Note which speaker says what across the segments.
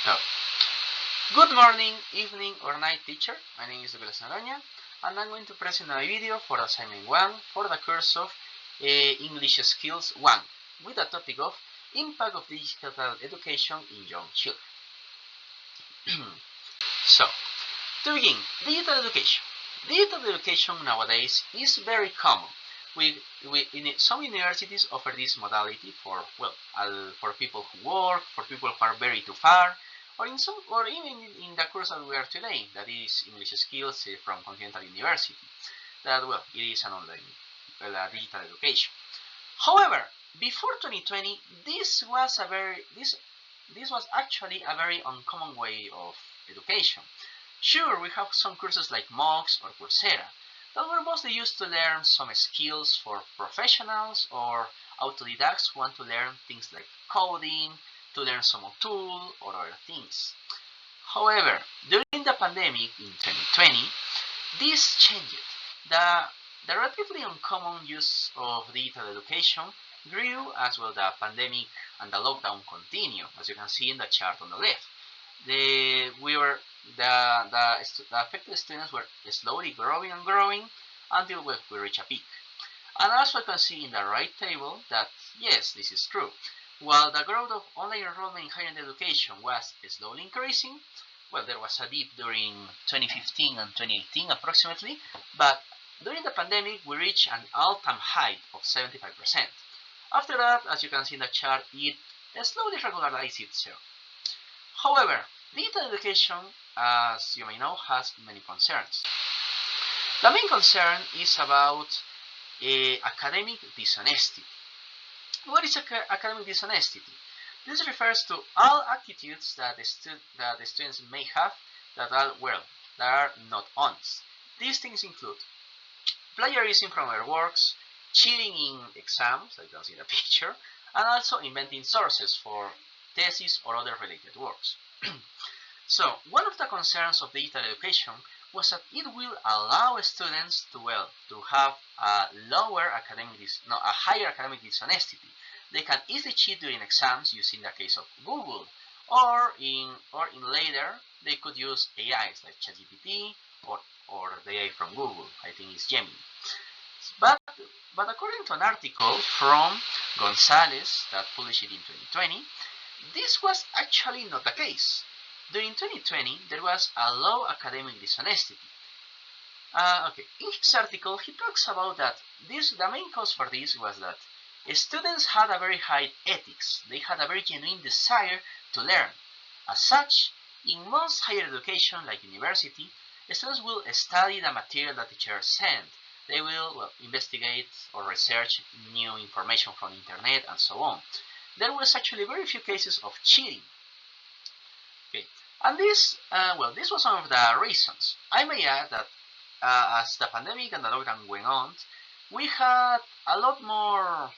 Speaker 1: So, good morning, evening, or night, teacher. My name is Douglas Noroña, and I'm going to present my video for assignment 1 for the course of English Skills 1 with the topic of Impact of Digital Education in Young Children. So, to begin, digital education. Digital education nowadays is very common. In some universities offer this modality for for people who work, for people who are very too far, or even in the course that we are today, that is English Skills from Continental University. That it is an online digital education. However, before 2020, this was actually a very uncommon way of education. Sure, we have some courses like MOOCs or Coursera that were mostly used to learn some skills for professionals or autodidacts who want to learn things like coding, to learn some tool or other things. However, during the pandemic in 2020, this changed. The, the relatively uncommon use of digital education grew as the pandemic and the lockdown continued, as you can see in the chart on the left. The affected students were slowly growing and growing until we reach a peak. And also I can see in the right table that yes, this is true. While the growth of online enrollment in higher education was slowly increasing, there was a dip during 2015 and 2018 approximately, but during the pandemic we reached an all-time height of 75%. After that, as you can see in the chart, it slowly regularized itself. However, digital education, as you may know, has many concerns. The main concern is about academic dishonesty. What is academic dishonesty? This refers to all attitudes that the students may have that are not honest. These things include plagiarism from their works, cheating in exams, like you can see in the picture, and also inventing sources for theses or other related works. So, one of the concerns of digital education was that it will allow students to have a higher academic dishonesty. They can easily cheat during exams using the case of Google, or in later they could use AIs like ChatGPT or the AI from Google. I think it's Gemini. But according to an article from Gonzalez that published it in 2020, this was actually not the case. During 2020, there was a low academic dishonesty. In his article, he talks about that the main cause for this was that students had a very high ethics. They had a very genuine desire to learn. As such, in most higher education, like university, students will study the material that teachers send. They will investigate or research new information from the internet and so on. There was actually very few cases of cheating. And this was one of the reasons. I may add that as the pandemic and the lockdown went on, we had a lot more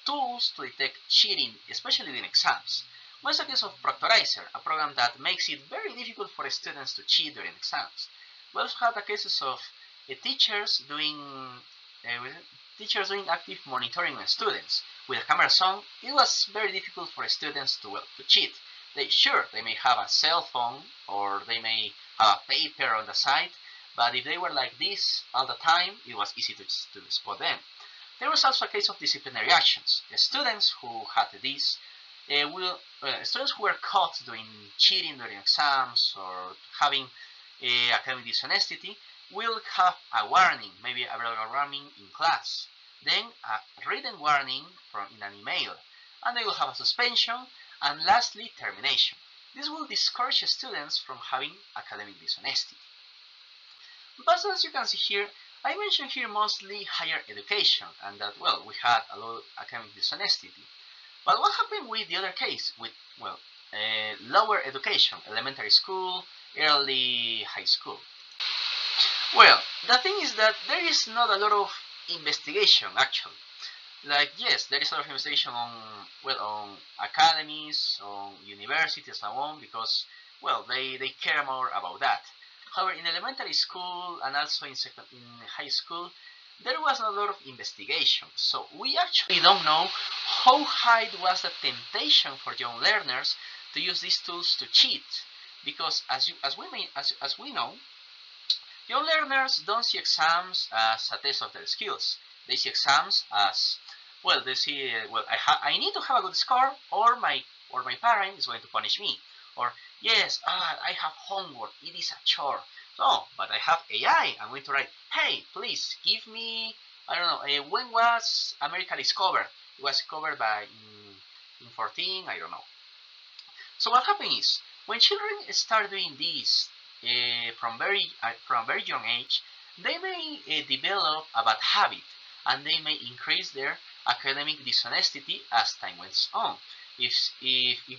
Speaker 1: tools to detect cheating, especially in exams. One is the case of Proctorizer, a program that makes it very difficult for students to cheat during exams. We also had the cases of teachers doing active monitoring on students. With the cameras on, it was very difficult for students to cheat. They may have a cell phone or they may have a paper on the side, but if they were like this all the time, it was easy to spot them. There was also a case of disciplinary actions. The students who had this students who were caught doing cheating during exams or having academic dishonesty will have a warning, maybe a verbal warning in class, then a written warning in an email, and they will have a suspension, and lastly, termination. This will discourage students from having academic dishonesty. But as you can see here, I mentioned here mostly higher education, and that we had a lot of academic dishonesty. But what happened with the other case, with lower education, elementary school, early high school? Well, the thing is that there is not a lot of investigation actually. Like yes, there is a lot of investigation on academies, on universities, and so on, because they care more about that. However, in elementary school and also in high school, there was a lot of investigation. So we actually don't know how high was the temptation for young learners to use these tools to cheat, because as we know, young learners don't see exams as a test of their skills. They see exams as, well, they see, well, I need to have a good score, or my parent is going to punish me, or yes, I have homework, it is a chore. So, but I have AI. I'm going to write, hey, please give me, I don't know, when was America discovered? It was discovered by in 14, I don't know. So what happens is, when children start doing this from a very young age, they may develop a bad habit, and they may increase their academic dishonesty as time goes on. If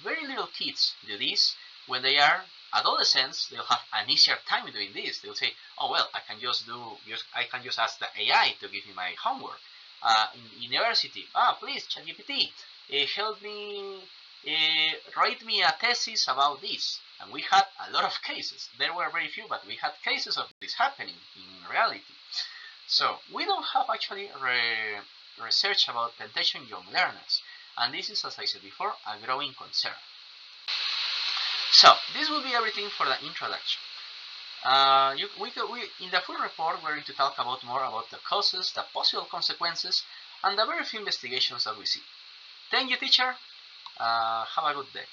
Speaker 1: very little kids do this, when they are adolescents, they'll have an easier time doing this. They'll say, "Oh well, I can just ask the AI to give me my homework." In university, please, ChatGPT, help me write me a thesis about this. And we had a lot of cases. There were very few, but we had cases of this happening in reality. So we don't have actually research about temptation in young learners. And this is, as I said before, a growing concern. So this will be everything for the introduction. In the full report, we're going to talk about more about the causes, the possible consequences, and the very few investigations that we see. Thank you, teacher. Have a good day.